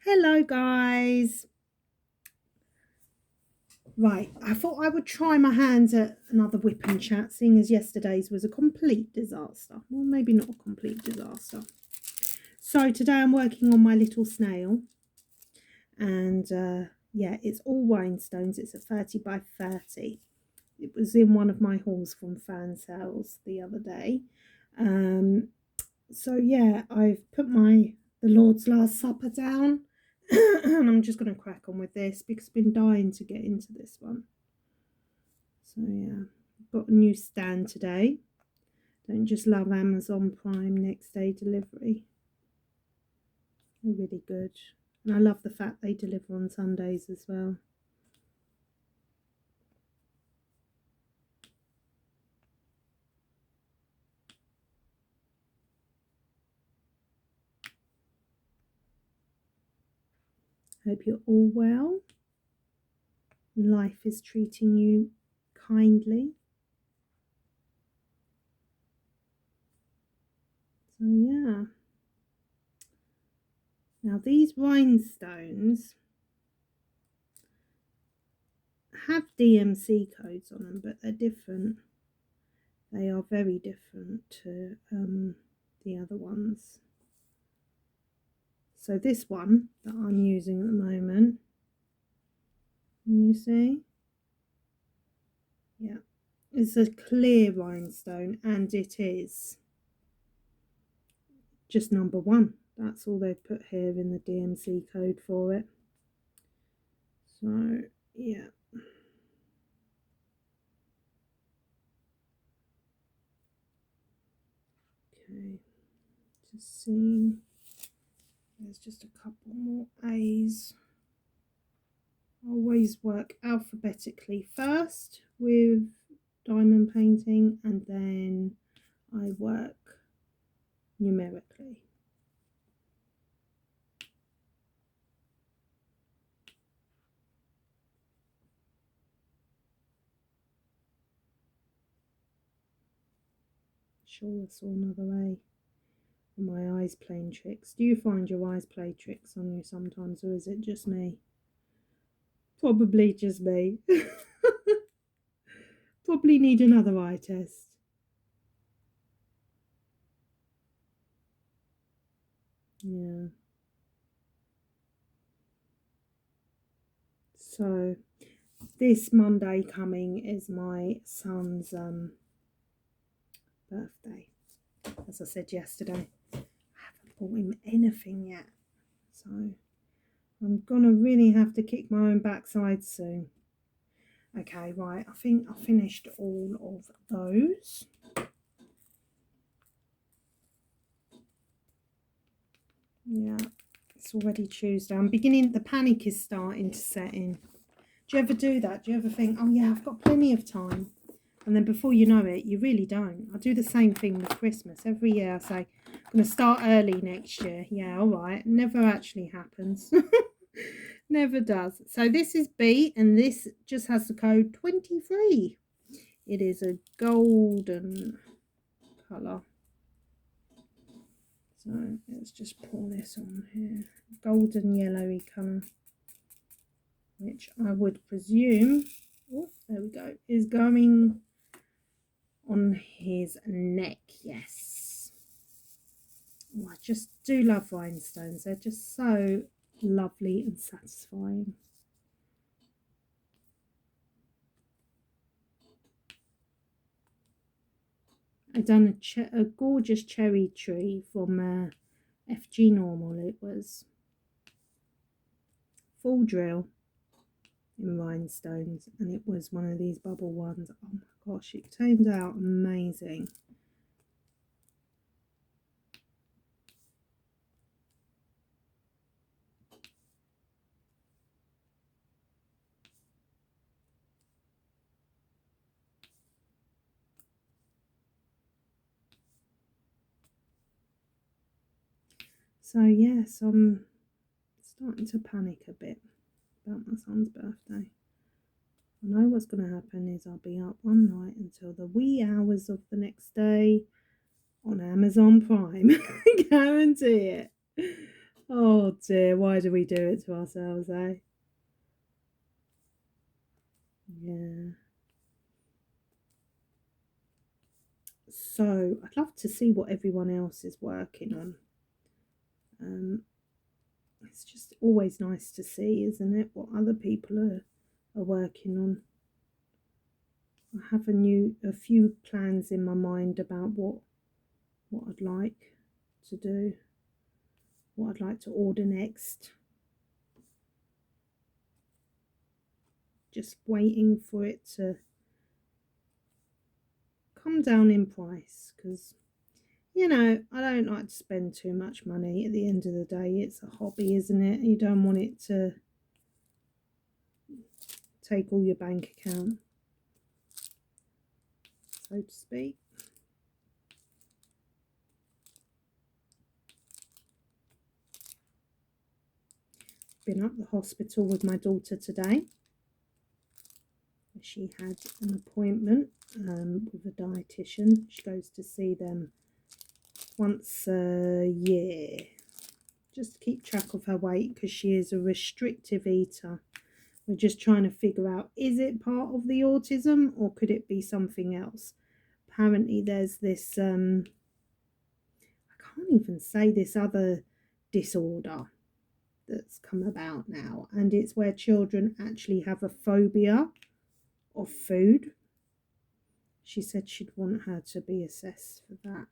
Hello guys. Right, I thought I would try my hands at another whip and chat, seeing as yesterday's was a complete disaster. Well, maybe not a complete disaster. So today I'm working on my little snail, and yeah, it's all rhinestones. It's a 30 by 30. It was in one of my hauls from fan sales the other day. So yeah, I've put the Lord's Last Supper down. And I'm just going to crack on with this because I've been dying to get into this one. So yeah, got a new stand today. Don't just love Amazon Prime next day delivery. They're really good. And I love the fact they deliver on Sundays as well. Hope you're all well. Life is treating you kindly. So yeah. Now these rhinestones have DMC codes on them, but they're different. They are very different to the other ones. So this one that I'm using at the moment, can you see? Yeah, it's a clear rhinestone, and it is just number one. That's all they've put here in the DMC code for it. So yeah. Okay, just seeing. There's just a couple more A's. I always work alphabetically first with diamond painting, and then I work numerically. Sure, I saw another A. My eyes playing tricks. Do you find your eyes play tricks on you sometimes, or is it just me? Probably just me. Probably need another eye test. Yeah. So this Monday coming is my son's birthday. As I said yesterday, I haven't bought him anything yet. So I'm gonna really have to kick my own backside soon. Okay, right, I think I finished all of those. Yeah, it's already Tuesday. The panic is starting to set in. Do you ever do that? Do you ever think, oh yeah, I've got plenty of time? And then before you know it, you really don't. I do the same thing with Christmas. Every year I say, I'm going to start early next year. Yeah, all right. Never actually happens. Never does. So this is B, and this just has the code 23. It is a golden colour. So let's just pour this on here. Golden yellowy colour, which I would presume, oh, there we go, is going on his neck. Yes. Oh, I just do love rhinestones. They're just so lovely and satisfying. I done a gorgeous cherry tree from FG Normal. It was full drill in rhinestones, and it was one of these bubble ones. Oh my gosh, it turned out amazing. So yes, I'm starting to panic a bit about my son's birthday. I know what's going to happen is I'll be up one night until the wee hours of the next day on Amazon Prime. Guarantee it. Oh dear, why do we do it to ourselves, eh? Yeah. So I'd love to see what everyone else is working on. It's just always nice to see, isn't it, what other people are working on. I have a few plans in my mind about what I'd like to do, what I'd like to order next. Just waiting for it to come down in price, because I don't like to spend too much money. At the end of the day, it's a hobby, isn't it? You don't want it to take all your bank account, so to speak. Been up the hospital with my daughter today. She had an appointment with a dietitian. She goes to see them once a year, just to keep track of her weight, because she is a restrictive eater. We're just trying to figure out, is it part of the autism or could it be something else? Apparently there's this, I can't even say, this other disorder that's come about now, and it's where children actually have a phobia of food. She said she'd want her to be assessed for that,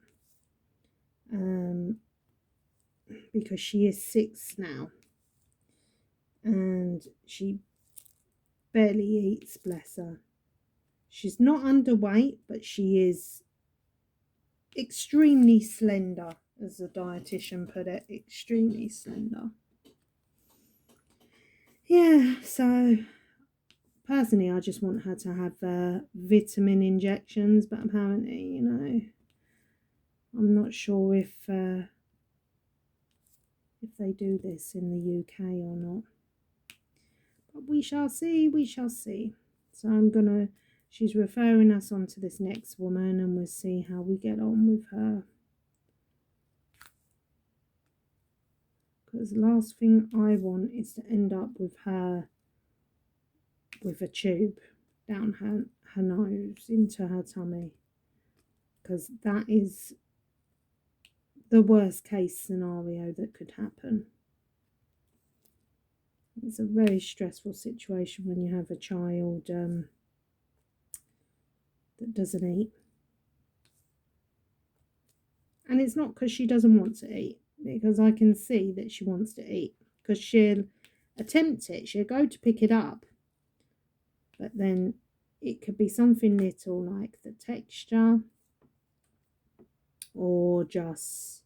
because she is 6 now and she barely eats, bless her. She's not underweight, but she is extremely slender, as the dietitian put it, extremely slender. Yeah, so personally I just want her to have vitamin injections, but apparently, I'm not sure if they do this in the UK or not. But we shall see, we shall see. So she's referring us on to this next woman, and we'll see how we get on with her. Because the last thing I want is to end up with her with a tube down her nose into her tummy, because that is the worst case scenario that could happen. It's a very stressful situation when you have a child that doesn't eat. And it's not because she doesn't want to eat, because I can see that she wants to eat, because she'll attempt it, she'll go to pick it up, but then it could be something little like the texture, or just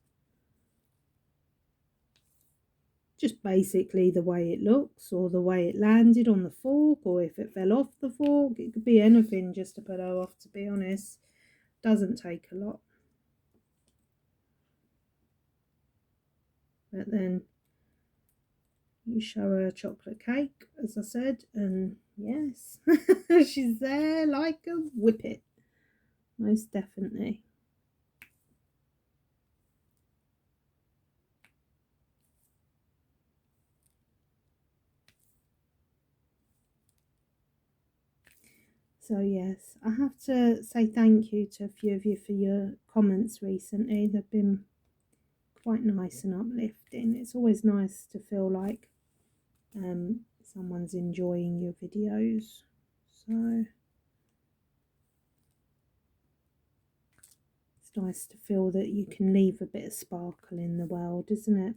basically the way it looks, or the way it landed on the fork, or if it fell off the fork. It could be anything just to put her off, to be honest. Doesn't take a lot. But then you show her a chocolate cake, as I said, and yes, she's there like a whippet, most definitely. So yes, I have to say thank you to a few of you for your comments recently. They've been quite nice and uplifting. It's always nice to feel like someone's enjoying your videos. So it's nice to feel that you can leave a bit of sparkle in the world, isn't it?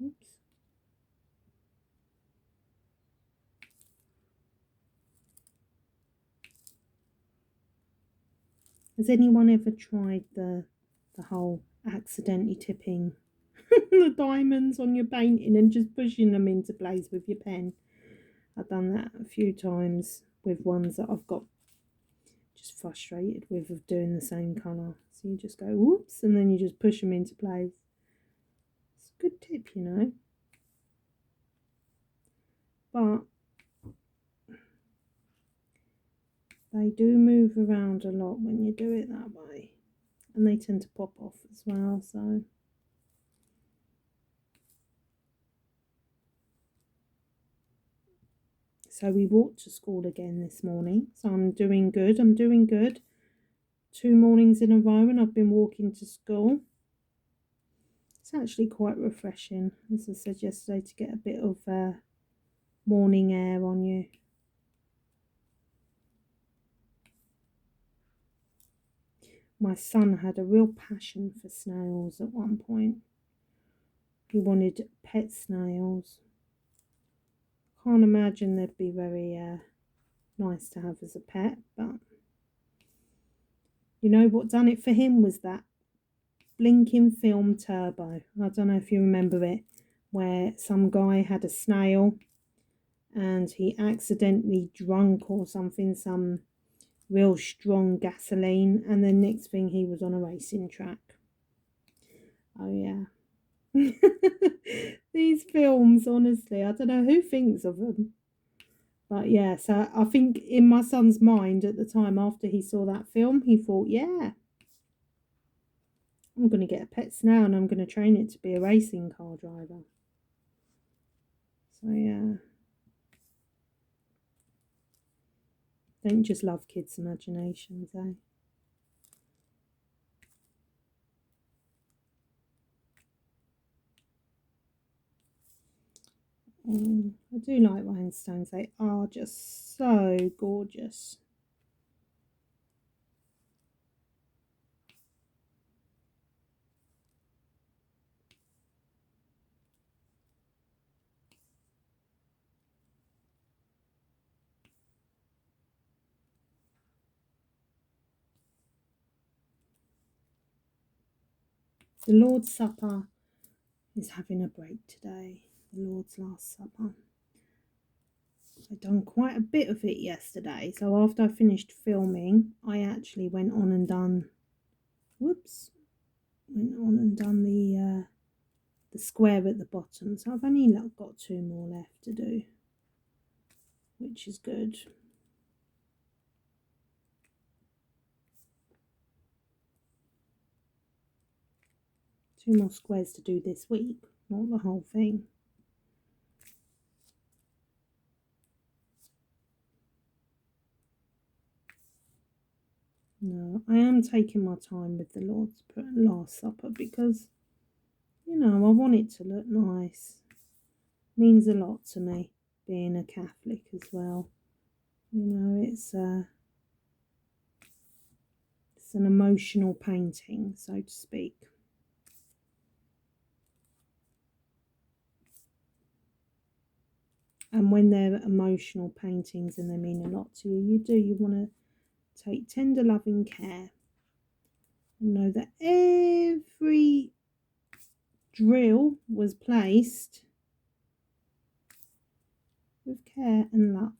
Oops. Has anyone ever tried the whole accidentally tipping the diamonds on your painting and just pushing them into place with your pen? I've done that a few times with ones that I've got just frustrated with of doing the same colour. So you just go whoops, and then you just push them into place. It's a good tip, But They do move around a lot when you do it that way, and they tend to pop off as well, so. So we walked to school again this morning, so I'm doing good. 2 mornings in a row and I've been walking to school. It's actually quite refreshing, as I said yesterday, to get a bit of morning air on you. My son had a real passion for snails at one point. He wanted pet snails. Can't imagine they'd be very nice to have as a pet, but you know what done it for him was that blinking film Turbo. I don't know if you remember it, where some guy had a snail and he accidentally drunk or something, some real strong gasoline, and then next thing he was on a racing track. Oh yeah. These films, honestly, I don't know who thinks of them. But yeah, so I think in my son's mind at the time after he saw that film, he thought, yeah, I'm going to get a pet snail and I'm going to train it to be a racing car driver. So yeah. Don't just love kids' imaginations, eh? I do like rhinestones. They are just so gorgeous. The Lord's Supper is having a break today. The Lord's Last Supper. I'd done quite a bit of it yesterday, so after I finished filming, I actually went on and done the square at the bottom. So I've only got 2 more left to do, which is good. Two more squares to do this week, not the whole thing. No, I am taking my time with the Lord's Last Supper because, you know, I want it to look nice. It means a lot to me, being a Catholic as well. You know, it's an emotional painting, so to speak. And when they're emotional paintings and they mean a lot to you, you want to take tender loving care and know that every drill was placed with care and love.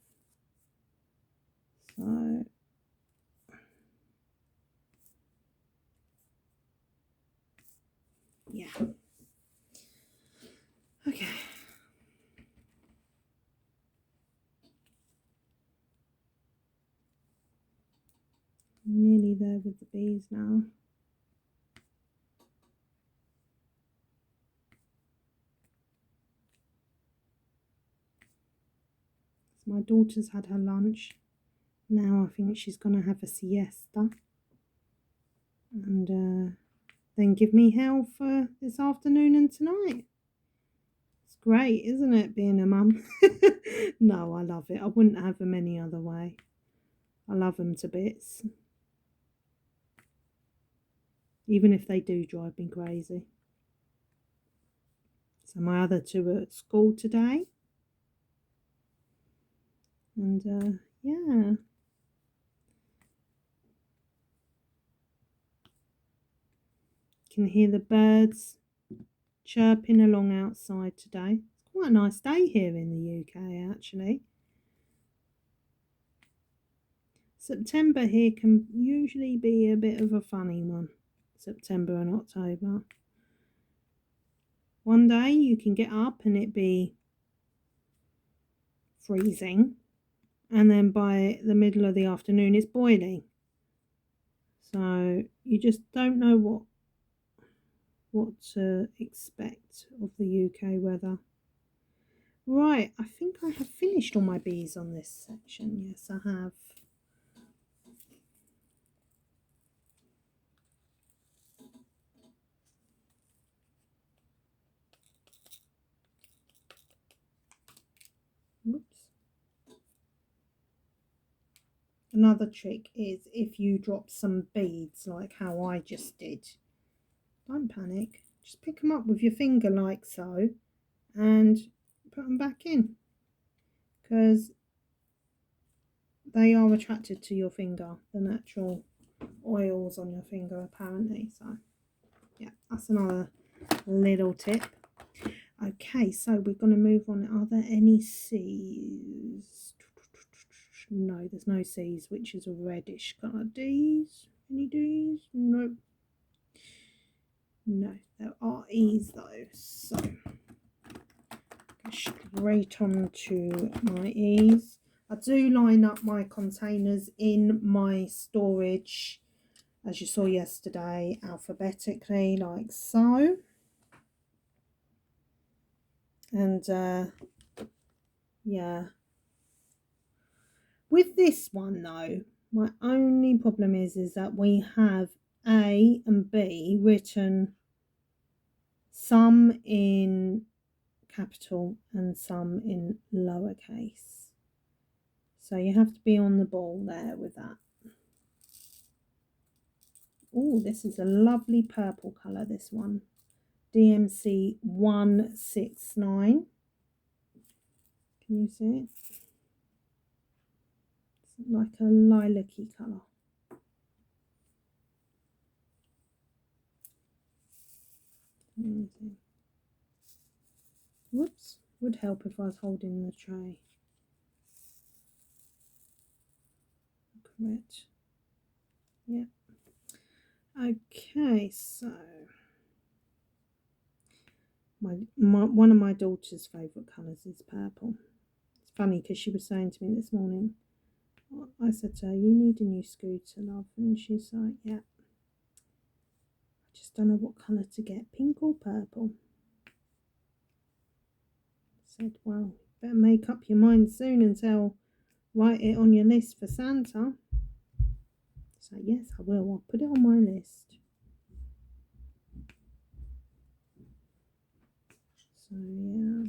So yeah. Okay. Nearly there with the bees now. So my daughter's had her lunch. Now I think she's going to have a siesta. And then give me hell for this afternoon and tonight. It's great, isn't it, being a mum? No, I love it. I wouldn't have them any other way. I love them to bits. Even if they do drive me crazy. So my other 2 are at school today. And yeah. Can hear the birds chirping along outside today. It's quite a nice day here in the UK, actually. September here can usually be a bit of a funny one. September and October. One day you can get up and it be freezing, and then by the middle of the afternoon it's boiling. So you just don't know what to expect of the UK weather. Right, I think I have finished all my bees on this section. Yes, I have. Whoops. Another trick is if you drop some beads like how I just did, don't panic. Just pick them up with your finger like so and put them back in, because they are attracted to your finger, the natural oils on your finger apparently. So yeah, that's another little tip. Okay, so we're going to move on. Are there any C's? No, there's no C's, which is a reddish colour. D's? Any D's? No. No, there are E's though. So go straight on to my E's. I do line up my containers in my storage, as you saw yesterday, alphabetically, like so. And yeah, with this one though, my only problem is that we have A and B written, some in capital and some in lowercase, so you have to be on the ball there with that. Oh, this is a lovely purple colour, this one. DMC 169. Can you see it? It's like a lilac-y colour. Amazing. Whoops, would help if I was holding the tray. Correct. Yeah. Okay, so my one of my daughter's favourite colours is purple. It's funny because she was saying to me this morning, I said to her, you need a new scooter, love, and she's like, yeah, I just don't know what colour to get, pink or purple. I said, well, better make up your mind soon and write it on your list for Santa. So yes, I will. I'll put it on my list. So yeah.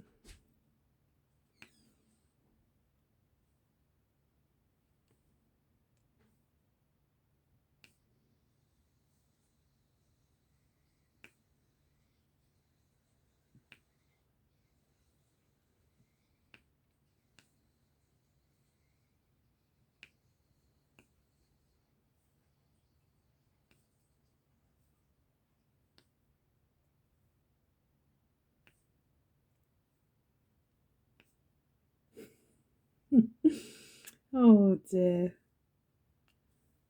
Oh dear.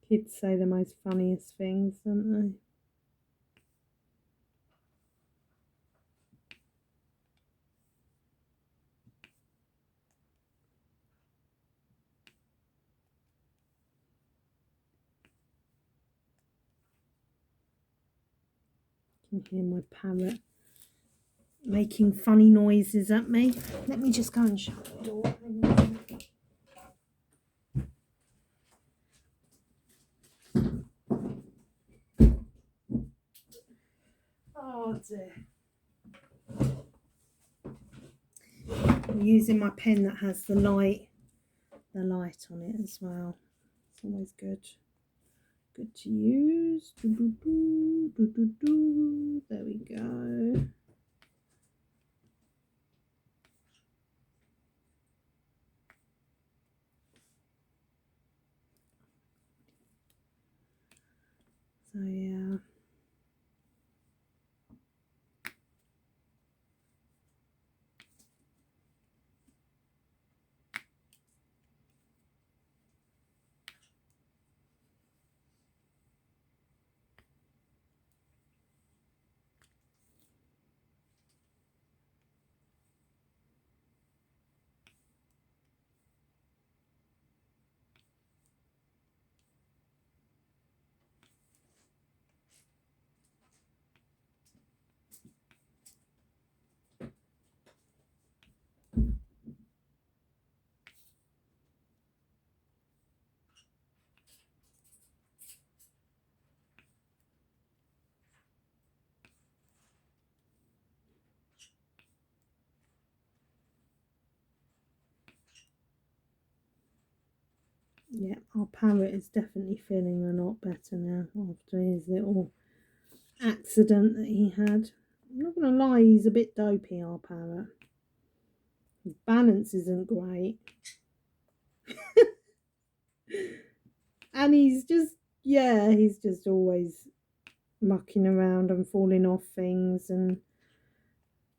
Kids say the most funniest things, don't they? You can hear my parrot making funny noises at me. Let me just go and shut the door. Oh dear. I'm using my pen that has the light on it as well. It's always good to use. There we go. So yeah. Yeah, our parrot is definitely feeling a lot better now after his little accident that he had. I'm not going to lie, he's a bit dopey, our parrot. His balance isn't great. And he's just always mucking around and falling off things. And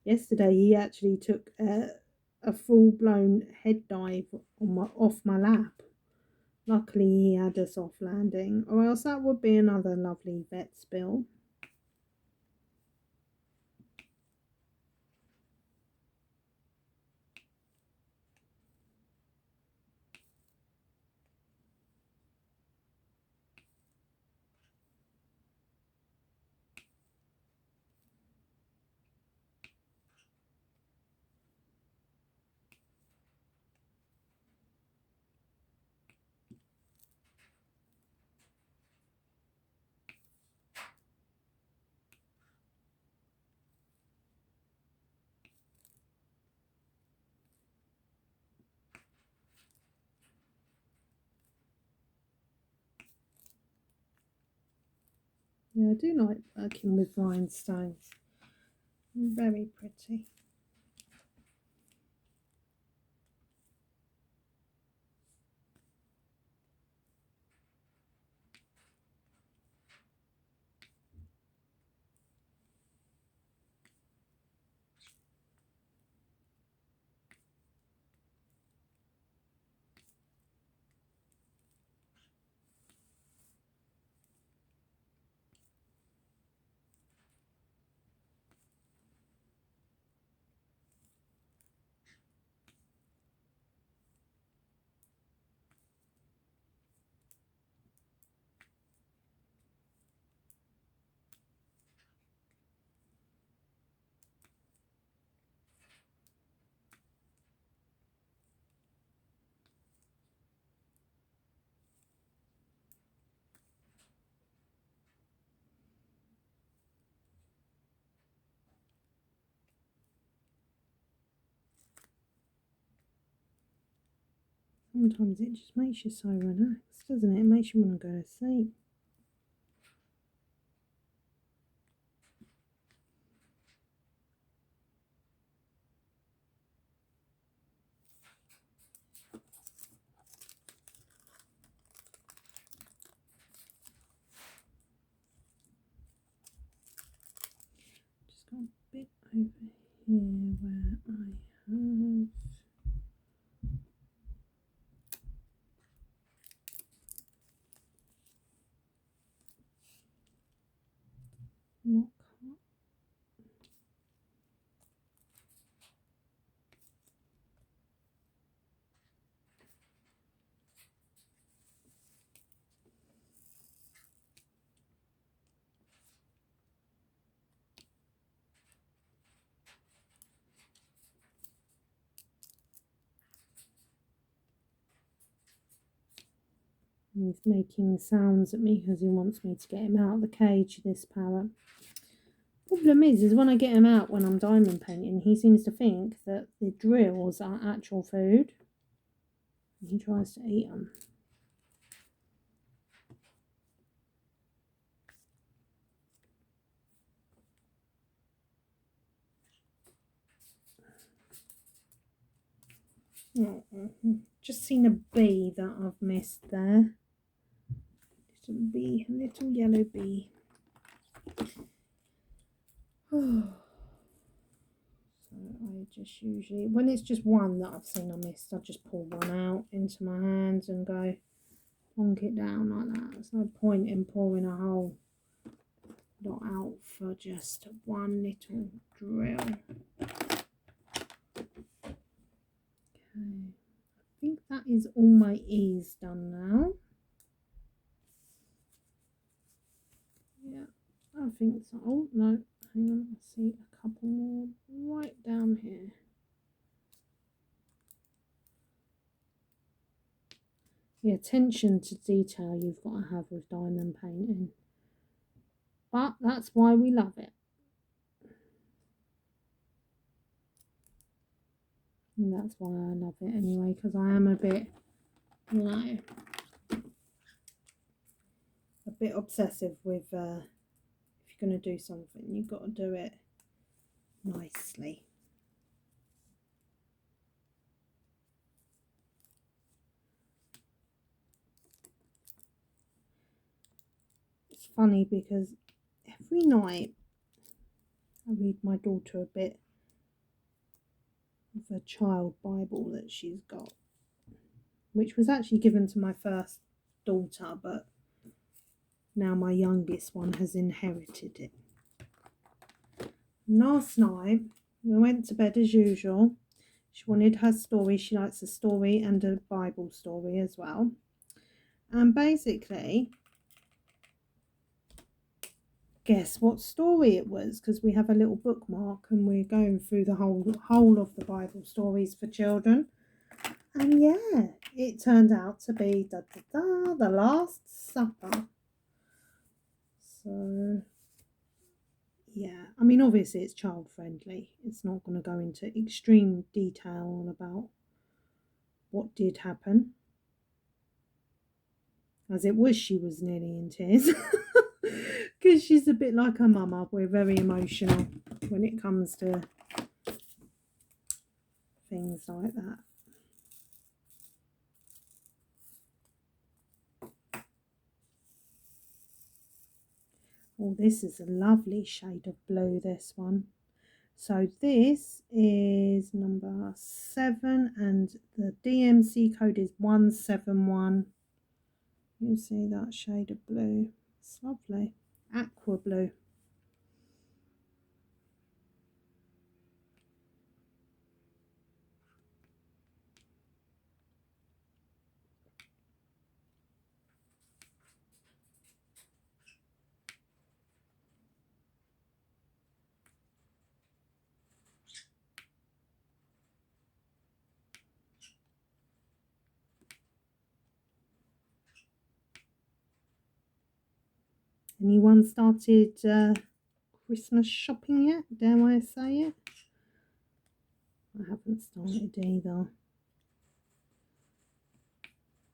yesterday he actually took a full-blown head dive off my lap. Luckily he had a soft landing, or else that would be another lovely vet spill. Yeah, I do like working with rhinestones. Very pretty. Sometimes it just makes you so relaxed, doesn't it? It makes you want to go to sleep. Just got a bit over here where I have not cut. He's making sounds at me because he wants me to get him out of the cage, this parrot. Problem is when I get him out when I'm diamond painting, he seems to think that the drills are actual food. He tries to eat them. Just seen a bee that I've missed there. Little bee, little yellow bee. So I just usually, when it's just one that I've seen I missed, I just pull one out into my hands and go plonk it down like that. There's no point in pouring a whole lot out for just one little drill. Okay, I think that is all my E's done now. Yeah, I think so. Oh no, hang on, I see a couple more right down here. The attention to detail you've got to have with diamond painting, but that's why we love it. And that's why I love it anyway, because I am a bit, you know, bit obsessive with if you're going to do something, you've got to do it nicely. It's funny because every night I read my daughter a bit of a child Bible that she's got, which was actually given to my first daughter, but now my youngest one has inherited it. Last night we went to bed as usual. She wanted her story. She likes a story and a Bible story as well. And basically, guess what story it was, because we have a little bookmark and we're going through the whole of the Bible stories for children. And yeah, it turned out to be the Last Supper. So yeah, I mean, obviously it's child friendly. It's not going to go into extreme detail about what did happen. As it was, she was nearly in tears because she's a bit like her mama. We're very emotional when it comes to things like that. Oh, this is a lovely shade of blue, this one. So this is number 7 and the DMC code is 171. You see that shade of blue? It's lovely. Aqua blue. Anyone started Christmas shopping yet? Dare I say it? I haven't started either.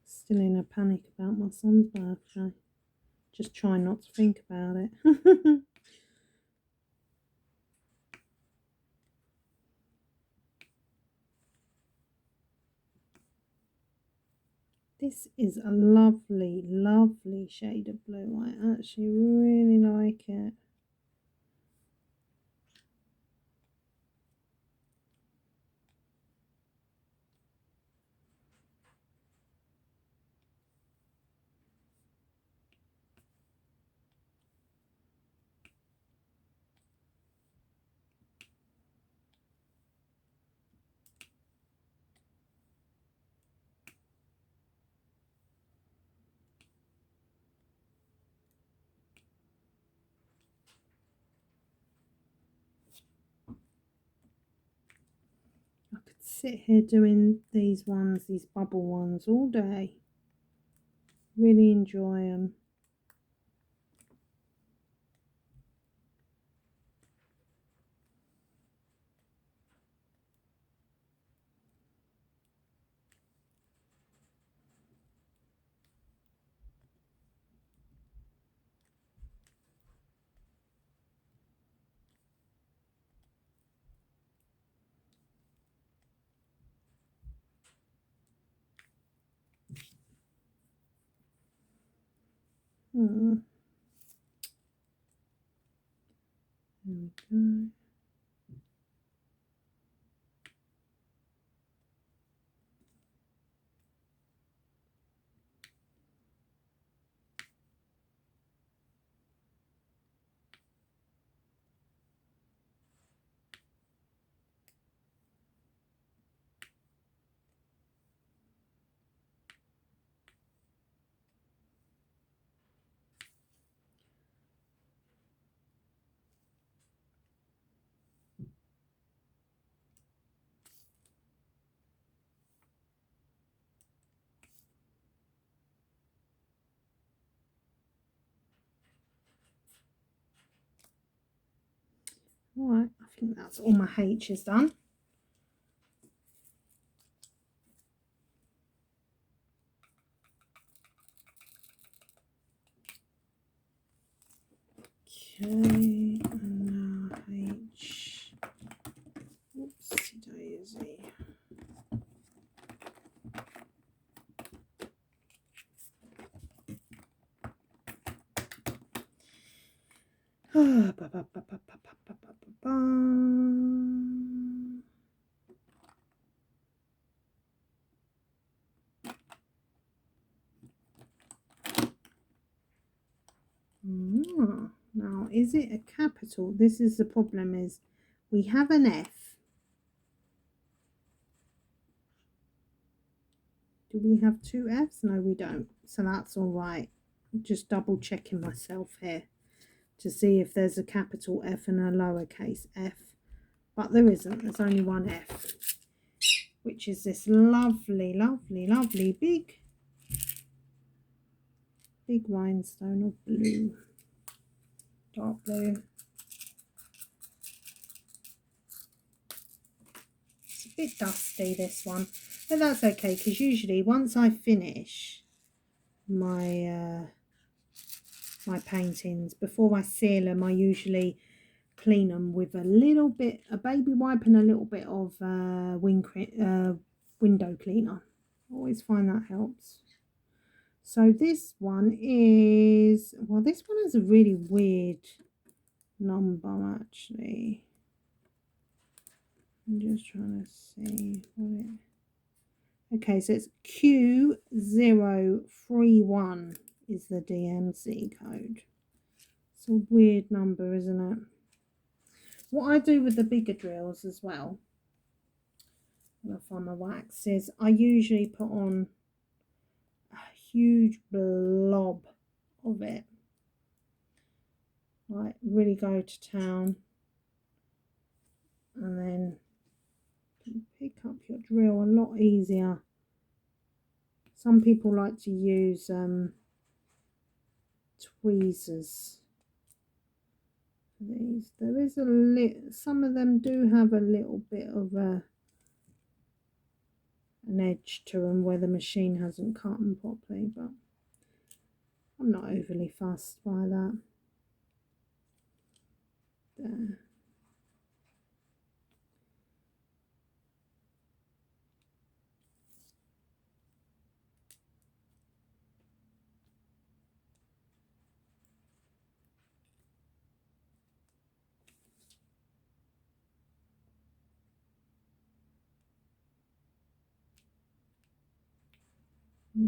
Still in a panic about my son's birthday. Just trying not to think about it. This is a lovely, lovely shade of blue. I actually really like it. I could sit here doing these bubble ones all day. Really enjoy them. There we go. Alright, I think that's all my H's done. Okay, and now H. Oopsie daisy. Ba, ba, ba, ba, ba, ba, ba, ba, ba. Now, is it a capital? This is the problem, is we have an F. Do we have two Fs? No, we don't. So that's all right. I'm just double checking myself here to see if there's a capital F and a lowercase f. But there isn't. There's only one F, which is this lovely, lovely, lovely big rhinestone of blue. Dark blue. It's a bit dusty, this one, but that's okay, because usually once I finish my my paintings, before I seal them, I usually clean them with a little bit, a baby wipe and a little bit of window cleaner. I always find that helps. So this one is, well, this one has a really weird number actually. I'm just trying to see what it... Okay, so it's Q031 is the DMC code. It's a weird number, isn't it? What I do with the bigger drills as well, when I find my wax, is I usually put on a huge blob of it. Like, really go to town, and then pick up your drill a lot easier. Some people like to use tweezers. These, there is a little, some of them do have a little bit of an edge to them where the machine hasn't cut them properly, but I'm not overly fussed by that. There.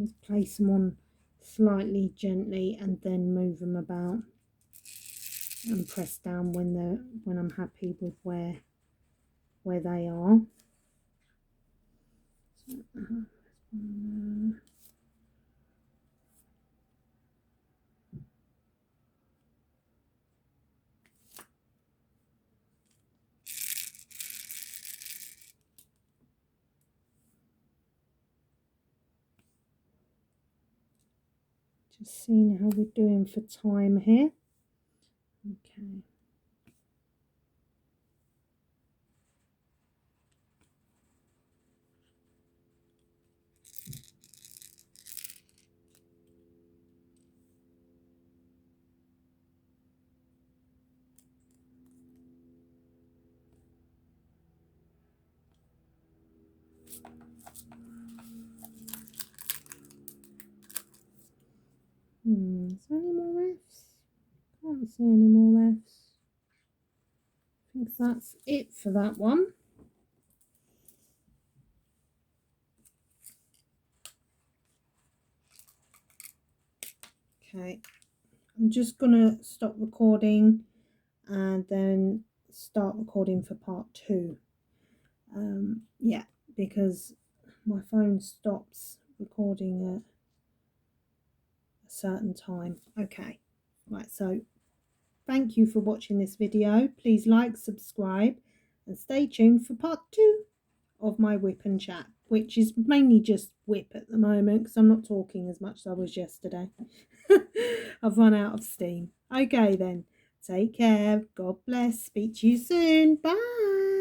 Just place them on slightly gently and then move them about and press down when I'm happy with where they are. So, just seeing how we're doing for time here. Okay. Is there any more Fs? Can't see any more Fs. I think that's it for that one. Okay, I'm just gonna stop recording and then start recording for part 2. Yeah, because my phone stops recording at a certain time. Okay, right, so thank you for watching this video. Please like, subscribe, and stay tuned for part 2 of my whip and chat, which is mainly just whip at the moment because I'm not talking as much as I was yesterday. I've run out of steam. Okay then, take care, God bless, speak to you soon, bye.